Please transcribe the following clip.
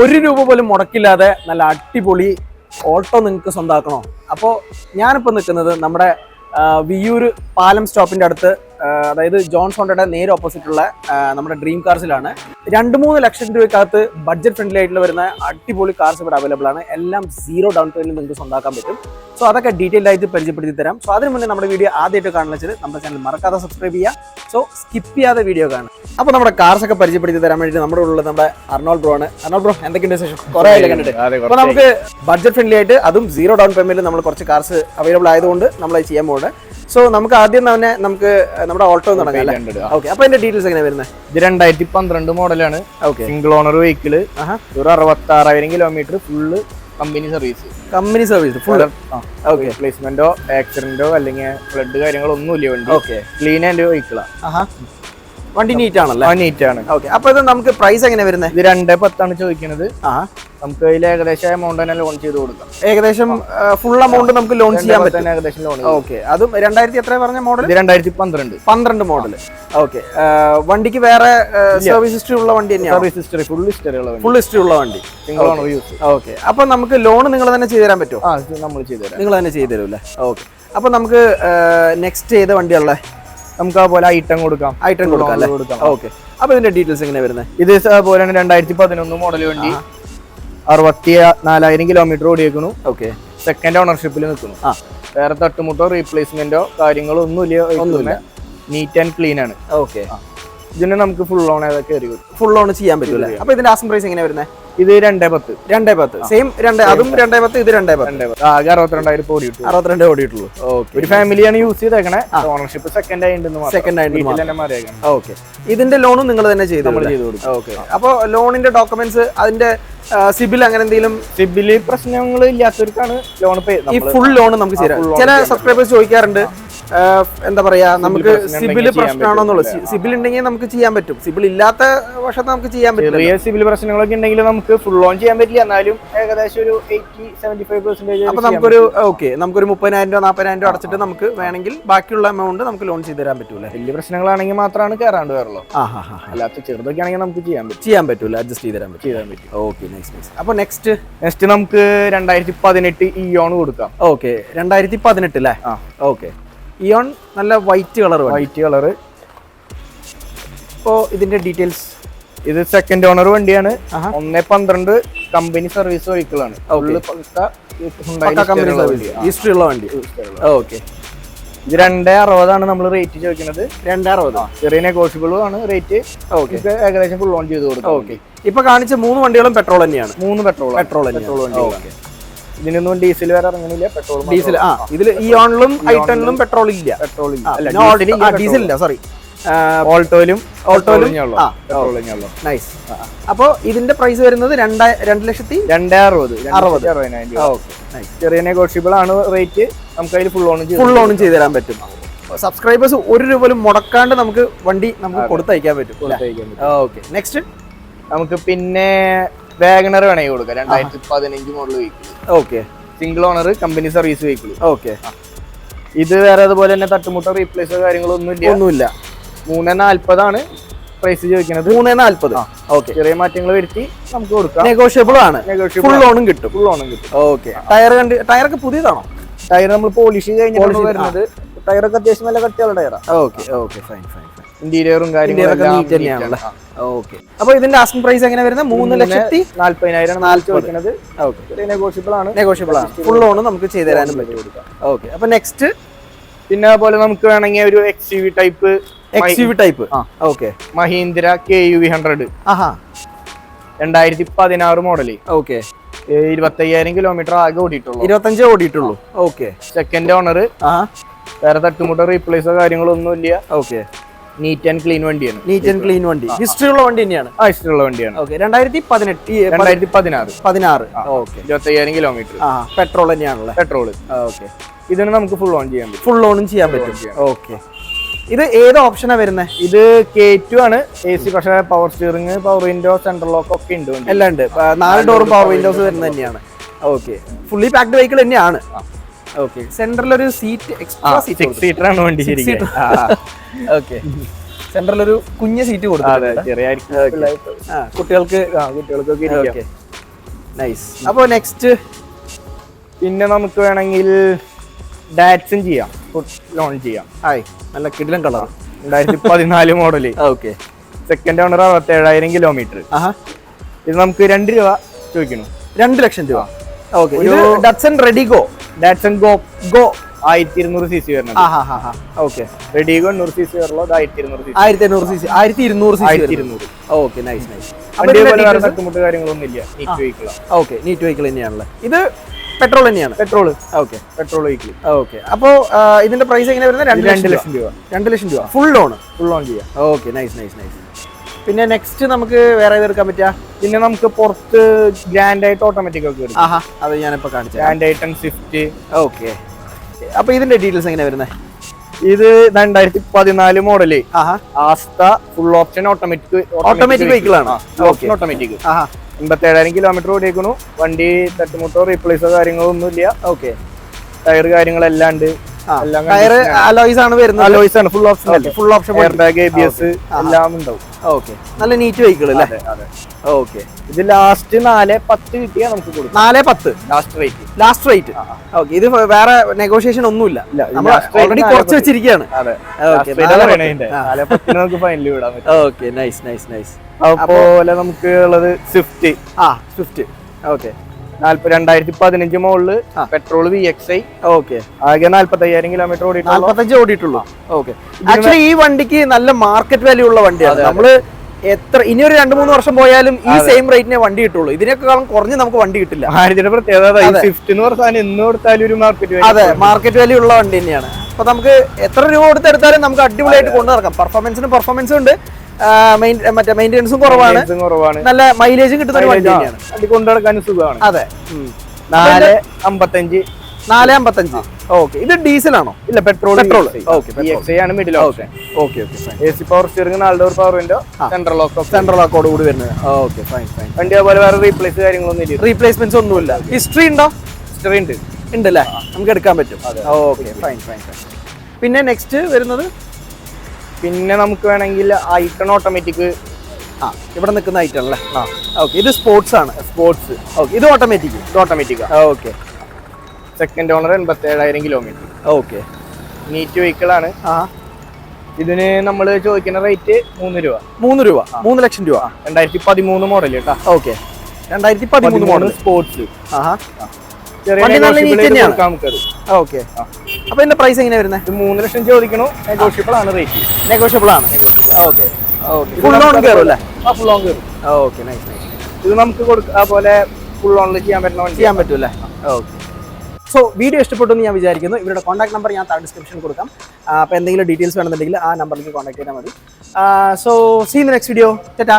ഒരു രൂപ പോലും മുടക്കില്ലാതെ നല്ല അടിപൊളി ഓൾട്ടോ നിങ്ങൾക്ക് സ്വന്തമാക്കണോ? അപ്പോൾ ഞാനിപ്പോൾ നിൽക്കുന്നത് നമ്മുടെ വിയൂർ പാലം സ്റ്റോപ്പിൻ്റെ അടുത്ത്, അതായത് ജോൺസ് ഹോണ്ടയുടെ നേരെ ഓപ്പോസിറ്റുള്ള നമ്മുടെ ഡ്രീം കാർസിലാണ്. 2-3 ലക്ഷം രൂപയ്ക്കകത്ത് ബഡ്ജറ്റ് ഫ്രണ്ട്ലി ആയിട്ടുള്ള വരുന്ന അടിപൊളി കാർസ് ഇവിടെ അവൈലബിൾ ആണ്. എല്ലാം 0 ഡൗൺ പേയ്മെന്റ് നിങ്ങൾക്ക് സ്വന്തമാക്കാൻ പറ്റും. സോ അതൊക്കെ ഡീറ്റെയിൽ ആയിട്ട് പരിചയപ്പെടുത്തി തരാം. സോ അതിന് മുന്നേ നമ്മുടെ വീഡിയോ ആദ്യമായിട്ട് കാണുന്ന വെച്ചാൽ നമ്മുടെ ചാനൽ മറക്കാതെ സബ്സ്ക്രൈബ് ചെയ്യുക. സോ സ്കിപ്പ് ചെയ്യാതെ വീഡിയോ കാണും. അപ്പോൾ നമ്മുടെ കാർസ് ഒക്കെ പരിചയപ്പെടുത്തി തരാൻ വേണ്ടി നമ്മുടെ ഉള്ളത് നമ്മുടെ അർണോൾഡ് ബ്രോ ആണ്. അർണോൾഡ് ബ്രോ, എന്തൊക്കെയുണ്ട് വിശേഷം? കുറേ ആയില്ല കണ്ടിട്ട്. അപ്പോൾ നമുക്ക് ബഡ്ജറ്റ് ഫ്രണ്ട്ലി ആയിട്ട് അതും 0 ഡൗൺ പേയ്മെന്റിൽ നമ്മൾ കുറച്ച് കാർസ് അവൈലബിൾ ആയതുകൊണ്ട് നമ്മൾ അത് ചെയ്യാൻ പോകുന്നത്. സോ നമുക്ക് ആദ്യം തന്നെ നമ്മുടെ ഓൾട്ടോ തുടങ്ങാം. ഓക്കെ, അപ്പോൾ അതിന്റെ ഡീറ്റെയിൽസ് എങ്ങനെയാണ് വരുന്നത്? ഇത് 2012 മോഡലാണ്. ഓക്കെ, സിംഗിൾ ഓണർ വെഹിക്കിള്, ഒരു 66,000 kilometre, full company service full. Okay, പ്ലേസ്മെന്റോ ആക്സിഡന്റോ അല്ലെങ്കിൽ ഫ്ലഡ് കാര്യങ്ങളൊന്നുമില്ല വണ്ടി. ഓക്കെ, ക്ലീൻ ആൻഡ് വെഹിക്കിളാ. വണ്ടി നീറ്റ് ആണല്ലോ? നീറ്റ് ആണ്. ഓക്കെ, അപ്പൊ ഇത് നമുക്ക് പ്രൈസ് എങ്ങനെ വരുന്നത്? ഇത് 2.10 ചോദിക്കുന്നത്. നമുക്ക് അതിൽ ഏകദേശം എമൗണ്ട് തന്നെ ലോൺ ചെയ്ത് കൊടുക്കാം. ഏകദേശം ഫുൾ എമൗണ്ട് നമുക്ക് ലോൺ ചെയ്യാൻ പറ്റും ഏകദേശം ലോൺ. ഓക്കെ, അതും 2000 എത്ര പറഞ്ഞ മോഡൽ? 2012 മോഡൽ. ഓക്കെ, വണ്ടിക്ക് വേറെ സർവീസ് ഹിസ്റ്ററി ഉള്ള വണ്ടി തന്നെയാണ്? സർവീസ് ഹിസ്റ്ററി ഫുൾ ഹിസ്റ്ററി ഉള്ള വണ്ടി, സിംഗിൾ ഓണർ യൂസ്. ഓക്കെ, അപ്പൊ നമുക്ക് ലോൺ നിങ്ങൾ തന്നെ ചെയ്തു തരാൻ പറ്റുമോ? നമ്മൾ ചെയ്തു തരാം. നിങ്ങൾ തന്നെ ചെയ്തു തരൂല്ലേ? ഓക്കെ, അപ്പൊ നമുക്ക് നെക്സ്റ്റ് ഏത് വണ്ടിയുള്ള? നമുക്ക് അതുപോലെ ഐറ്റം കൊടുക്കാം അല്ലേ? ഓക്കെ, അപ്പൊ ഇതിന്റെ ഡീറ്റെയിൽസ് എങ്ങനെയാണ് വരുന്നത്? ഇത് അതുപോലെ 2011 മോഡൽ വണ്ടി, 64,000 കിലോമീറ്റർ ഓടിയേക്കുന്നു. ഓക്കെ, സെക്കൻഡ് ഓണർഷിപ്പിൽ നിൽക്കുന്നു. വേറെ തട്ടുമുട്ടോ റീപ്ലേസ്മെന്റോ കാര്യങ്ങളോ ഒന്നുമില്ല. നീറ്റ് ആൻഡ് ക്ലീൻ ആണ്. ഓക്കെ, ഇതിന് നമുക്ക് ഫുൾ ലോൺ ഫുൾ ലോൺ ചെയ്യാൻ പറ്റൂല. അപ്പൊ ഇതിന്റെ ആസ്കിംഗ് പ്രൈസ് എങ്ങനെയാണ് വരുന്നത്? ഇത് 2.10 സെയിം. അതും 2.10, ഇത് 2.10. ആകെ 62,000 ഓടിയിട്ടുള്ളൂ. ഒരു ഫാമിലിയാണ് യൂസ് ചെയ്തേക്കണേ. ഓണർഷിപ്പ് സെക്കൻഡ് ആയിട്ട്. ഓക്കെ, ഇതിന്റെ ലോണും നിങ്ങൾ തന്നെ ചെയ്തു കൊടുക്കും. ഓക്കെ, അപ്പൊ ലോണിന്റെ ഡോക്യുമെന്റ്സ്, അതിന്റെ സിബിൽ അങ്ങനെ എന്തെങ്കിലും? സിബില് പ്രശ്നങ്ങൾ ഇല്ലാത്തവർക്കാണ് ലോൺ. ഈ ഫുൾ ലോൺ നമുക്ക് ചെയ്യാം. ചില സബ്സ്ക്രൈബേഴ്സ് ചോദിക്കാറുണ്ട്, എന്താ പറയാ, നമുക്ക് സിബിൽ പ്രശ്നമാണോ എന്നുള്ളത്. സിബിൽ ഉണ്ടെങ്കിൽ നമുക്ക് ചെയ്യാൻ പറ്റും, സിബിൽ ഇല്ലാത്ത പക്ഷത്ത് നമുക്ക് ചെയ്യാൻ പറ്റും. ചെറിയ സിബിൽ പ്രശ്നങ്ങളൊക്കെ ഉണ്ടെങ്കിൽ നമുക്ക് ഫുൾ ലോൺ ചെയ്യാൻ പറ്റില്ല, എന്നാലും ഏകദേശം ഒരു 80-75%. അപ്പൊ നമുക്കൊരു 30,000 40,000 അടച്ചിട്ട് നമുക്ക് വേണമെങ്കിൽ ബാക്കിയുള്ള എമൗണ്ട് നമുക്ക് ലോൺ ചെയ്ത് തരാൻ പറ്റൂല. വലിയ പ്രശ്നങ്ങളാണെങ്കിൽ മാത്രമാണ് കയറാണ്ട് വരല്ലോ. അല്ലാത്ത ചെറുതൊക്കെ ആണെങ്കിൽ നമുക്ക് ചെയ്യാൻ പറ്റൂല, അഡ്ജസ്റ്റ് ചെയ്ത് തരാൻ പറ്റും. ഓക്കെ, അപ്പൊ നെക്സ്റ്റ് നമുക്ക് 2018 ഇയോൺ കൊടുക്കാം. ഓക്കെ, 2018 അല്ലേ? ഓക്കെ, ഇയോൺ നല്ല വൈറ്റ് കളർ. ഇപ്പോ ഇതിന്റെ ഡീറ്റെയിൽസ്, ഇത് സെക്കൻഡ് ഓണർ വണ്ടിയാണ്. 1.12 കമ്പനി സർവീസ് വെഹിക്കിളാണ്. ഹിസ്റ്ററി ഉള്ള വണ്ടി. ഓക്കെ, ഇത് 2.60 നമ്മൾ റേറ്റ് ചോദിക്കുന്നത്. 2.60. ചെറിയ നെഗോഷ്യബിളും ആണ് റേറ്റ്. ഓക്കെ, ഏകദേശം ഫുൾ ലോൺ ചെയ്ത് കൊടുക്കാം. ഓക്കെ, ഇപ്പൊ കാണിച്ച 3 വണ്ടികളും പെട്രോൾ തന്നെയാണ്? 3 പെട്രോൾ വണ്ടി. ഇതിനൊന്നും ഡീസൽ വേറെ ഇറങ്ങുന്നില്ല, ഡീസൽ. ഇതിൽ ഇയോണിലും ഐട്ടണിലും പെട്രോൾ ഇല്ല. ഡീസൽ ഇല്ല, സോറി. ഓൾട്ടോയിലും. നൈസ്. അപ്പൊ ഇതിന്റെ പ്രൈസ് വരുന്നത് 2,60,000. ചെറിയ നെഗോഷ്യബിൾ ആണ് റേറ്റ്. നമുക്ക് അതിൽ ഫുൾ ലോണും ചെയ്ത് തരാൻ പറ്റും. സബ്സ്ക്രൈബേഴ്സ് 1 രൂപ പോലും മുടക്കാണ്ട് നമുക്ക് വണ്ടി കൊടുത്തയക്കാൻ പറ്റും. ഓക്കെ, നെക്സ്റ്റ് നമുക്ക് പിന്നെ വാഗണർ വേണമെങ്കിൽ കൊടുക്കാം. 2015 model vehicle. Okay, single owner company service vehicle. Okay, ഇത് വേറെ അതുപോലെ തന്നെ തട്ടുമുട്ട റീപ്ലേസോ കാര്യങ്ങളൊന്നുമില്ല. 3.40 പ്രൈസ് ചോദിക്കുന്നത്. 3.40. ഓക്കെ, ചെറിയ മാറ്റങ്ങൾ വരുത്തി നമുക്ക് കൊടുക്കാം. നെഗോഷ്യബിൾ ആണ്. ഫുൾ ലോണും കിട്ടും. ഓക്കെ, ടയറൊക്കെ പുതിയതാണോ? ടയർ നമ്മൾ പോളിഷ് കഴിഞ്ഞിട്ട് വരുന്നത്. ടയറൊക്കെ അത്യാവശ്യം നല്ല കട്ടിയുള്ള ടയറാണ്. Okay, fine. ഇന്റീരിയറും കാര്യങ്ങളൊക്കെ നീറ്റ് തന്നെയാണല്ലോ. ഓക്കെ, അപ്പൊ ഇതിന്റെ ആസ്കിംഗ് പ്രൈസ് എങ്ങനെ വരുന്നത്? 3,40,000 ചോദിക്കുന്നത്. നെഗോഷ്യബിൾ ആണ്. ഫുൾ ലോൺ നമുക്ക് ചെയ്തു തരാനും പറ്റും. ഓക്കെ, അപ്പൊ നെക്സ്റ്റ് പിന്നെ അതുപോലെ നമുക്ക് വേണമെങ്കിൽ ഒരു XUV type. Okay, Mahindra KUV 100. 2016 model. Okay, 25,000 kilometre ആകെ ഓടിയിട്ടുള്ളൂ. 25 ഓടിയിട്ടുള്ളൂ. Okay, second owner. വേറെ തട്ടുമുട്ട റീപ്ലേസോ കാര്യങ്ങളൊന്നും ഇല്ല. ഓക്കെ, നീറ്റ് ആൻഡ് ക്ലീൻ വണ്ടിയാണ്. ഹിസ്റ്ററി ഉള്ള വണ്ടി തന്നെയാണ്. ഹിസ്റ്ററി ഉള്ള വണ്ടിയാണ്. ഓക്കെ, 2016. Okay, 25,000 kilometre. പെട്രോൾ തന്നെയാണല്ലോ? പെട്രോൾ. ഓക്കെ, ഇതിന് നമുക്ക് ഫുൾ ലോണും ചെയ്യാൻ പറ്റും. ഓക്കെ, ഇത് ഏത് ഓപ്ഷനാ വരുന്നത്? ഇത് K2 ആണ്. AC, പക്ഷേ power steering, power window, central lock ഒക്കെ ഉണ്ട്. എല്ലാം ഉണ്ട്. 4 ഡോറും പവർ വിൻഡോസ് വരുന്നത് തന്നെയാണ്. ഓക്കെ, ഫുള്ളി പാക്ഡ് വെഹിക്കിൾ തന്നെയാണ്. ഓക്കെ, സെൻട്രൽ ഒരു സീറ്റ്, എക്സ്ട്രാ 6 സീറ്റർ ആണ് വണ്ടി. ശരിക്കും. ഓക്കെ, സെന്ററിൽ ഒരു കുഞ്ഞ് സീറ്റ് കൊടുത്തു ചെറിയ കുട്ടികൾക്കൊക്കെ ഇരിക്കാം. നൈസ്. അപ്പോൾ നെക്സ്റ്റ് പിന്നെ നമുക്ക് വേണമെങ്കിൽ ഡാറ്റ്സും ചെയ്യാം, ലോൺ ചെയ്യാം. ഹായ്, നല്ല കിടിലൻ colour. 2014 model. Okay. Second owner 67,000 kilometre. ഇത് നമുക്ക് 2 രൂപ ചോദിക്കുന്നു. 2 ലക്ഷം രൂപ. ഓക്കെ. ഇത് Datsun Redigo. Datsun Go 1200 cc വരുന്നത്. ഓക്കെ. റെഡിഗോ 800 cc വരുള്ളൂ. 1200 cc. 1200 cc. Okay, nice nice. കാര്യങ്ങളൊന്നും ഇല്ല. Neat vehicle. Okay, neat vehicle തന്നെയാണല്ലേ. ഇത് പെട്രോൾ തന്നെയാണ്. Petrol. Okay, petrol vehicle. Okay. അപ്പോ ഇതിന്റെ പ്രൈസ് എങ്ങനെ വരുന്നത്? 2 ലക്ഷം രൂപ. 2 ലക്ഷം രൂപ ഫുൾ ലോൺ ചെയ്യാം. Okay, nice nice nice. പിന്നെ നെക്സ്റ്റ് നമുക്ക് വേറെ എടുക്കാൻ പറ്റുക. പിന്നെ നമുക്ക് പുറത്ത് ഗ്രാൻഡ് ആയിട്ട് ഓട്ടോമാറ്റിക് ഒക്കെ വരും. അത് ഞാനിപ്പോ കാണിച്ചു. ഗ്രാൻഡ് ആയിട്ട് സ്വിഫ്റ്റ്. ഓക്കെ. അപ്പൊ ഇതിന്റെ ഡീറ്റെയിൽസ് എങ്ങനെ വരുന്നത്? ഇത് 2014 model. Asta full option automatic vehicle ആണ്. ഓട്ടോമാറ്റിക്. 87,000 കിലോമീറ്റർ ഓടിയേക്കുന്നു. വണ്ടി തട്ടുമുട്ടോ റീപ്ലേസോ കാര്യങ്ങളൊന്നും ഇല്ല. ഓക്കെ. ടയർ കാര്യങ്ങളെല്ലാം ഉണ്ട്. ടയർ അലോയ്സ് ആണ് വരുന്നത്. അലോയ്സ് ആണ്. Full option. Full option. Air bag, ABS എല്ലാം ഉണ്ടാവും. ഓക്കെ. നല്ല നീറ്റ് വെഹിക്കിൾ അല്ലേ? ഓക്കെ. ഇത് ലാസ്റ്റ് 4,10 കിട്ടിയാൽ നമുക്ക് കൊടുക്കും. 4,10 ലാസ്റ്റ് റേറ്റ്. ഓക്കെ. ഇത് വേറെ നെഗോഷിയേഷൻ ഒന്നുമില്ല. ഓൾറെഡി കുറച്ച് വെച്ചിരിക്കുകയാണ്. നമുക്ക് ഫൈനൽ വിടാൻ പറ്റും. Okay, nice nice nice. അതുപോലെ നമുക്ക് ഉള്ളത് Swift. Swift. Okay. 2015 model petrol VXI. Okay. ആകെ 45,000 കിലോമീറ്റർ 45 ഓടിയിട്ടുള്ളൂ. ഓക്കെ. ആക്ച്വലി ഈ വണ്ടിക്ക് നല്ല മാർക്കറ്റ് വാല്യൂ ഉള്ള വണ്ടിയാണ്. നമ്മള് ഇനി ഒരു 2-3 വർഷം പോയാലും ഈ സെയിം റേറ്റിനെ വണ്ടി കിട്ടുള്ളൂ. ഇതിനേക്കാളും കുറഞ്ഞ് നമുക്ക് വണ്ടി കിട്ടില്ല. പ്രത്യേകത സ്വിഫ്റ്റ് എന്ന് പറഞ്ഞാൽ എന്ന് കൊടുത്താലും ഒരു മാർക്കറ്റ് വാല്യൂ. അതെ, മാർക്കറ്റ് വാല്യൂ ഉള്ള വണ്ടി തന്നെയാണ്. അപ്പൊ നമുക്ക് എത്ര രൂപ കൊടുത്തെടുത്താലും നമുക്ക് അടിപൊളിയായിട്ട് കൊണ്ടു നടക്കാം. പെർഫോമൻസും ഉണ്ട്, മറ്റേ മെയിൻ്റെനൻസും കുറവാണ്, നല്ല മൈലേജും കിട്ടുന്ന ഒരു വണ്ടി തന്നെയാണ്. അത് കൊണ്ടു നടക്കാനും സുഖമാണ്. അതെ. 455. ഓക്കെ. ഇത് ഡീസൽ ആണോ? ഇല്ല, പെട്രോൾ. ഓക്കെ, ആണ് middle option. Okay. AC power steering, 4 door power window, central ലോക്കോട് കൂടി വരുന്നത്. Okay, fine fine. വണ്ടി അതുപോലെ വേറെ റീപ്ലേസ് കാര്യങ്ങളൊന്നും ഇല്ല. റീപ്ലേസ്മെന്റ്സ് ഒന്നുമില്ല. ഹിസ്റ്ററി ഉണ്ടോ? ഹിസ്റ്ററി ഉണ്ട് അല്ലേ? നമുക്ക് എടുക്കാൻ പറ്റും. Okay, fine fine fine. പിന്നെ നെക്സ്റ്റ് വരുന്നത്, പിന്നെ നമുക്ക് വേണമെങ്കിൽ ഐക്കൺ ഓട്ടോമാറ്റിക്. ഇവിടെ നിൽക്കുന്ന ഐറ്റം അല്ലേ? ഓക്കെ. ഇത് സ്പോർട്സ് ആണ്. സ്പോർട്സ്. ഓക്കെ. ഇത് automatic. Okay. Second owner 87,000 kilometre. Okay. Neat vehicle ആണ്. ഇതിന് നമ്മൾ ചോദിക്കുന്ന റേറ്റ് 3 രൂപ. 3 ലക്ഷം രൂപ. 2013 മോഡൽ കേട്ടോ. ഓക്കെ. 2013 model sports. ഓക്കെ. അപ്പൊ ഇതിന്റെ പ്രൈസ് എങ്ങനെയാ വരുന്നത്? 3 ലക്ഷം ചോദിക്കണു. നെഗോഷ്യബിൾ ആണ് റേറ്റ്. നെഗോഷ്യബിൾ ആണ്. ഓക്കെ. ഫുൾ ലോൺ കയറും അല്ലേ? ഫുൾ ലോൺ കയറും. Okay, nice nice. ഇത് നമുക്ക് അതുപോലെ ഫുൾ ലോണിൽ ചെയ്യാൻ പറ്റും അല്ലേ? ഓക്കെ. സോ വീഡിയോ ഇഷ്ടപ്പെട്ടു എന്ന് ഞാൻ വിചാരിക്കുന്നു. ഇവരുടെ കോൺടാക്ട് നമ്പർ ഞാൻ താഴെ ഡിസ്ക്രിപ്ഷനിൽ കൊടുക്കാം. അപ്പോൾ എന്തെങ്കിലും ഡീറ്റെയിൽസ് വേണമെന്നുണ്ടെങ്കിൽ ആ നമ്പറിലേക്ക് കോൺടാക്ട് ചെയ്താൽ മതി. So see in the next video. Tata.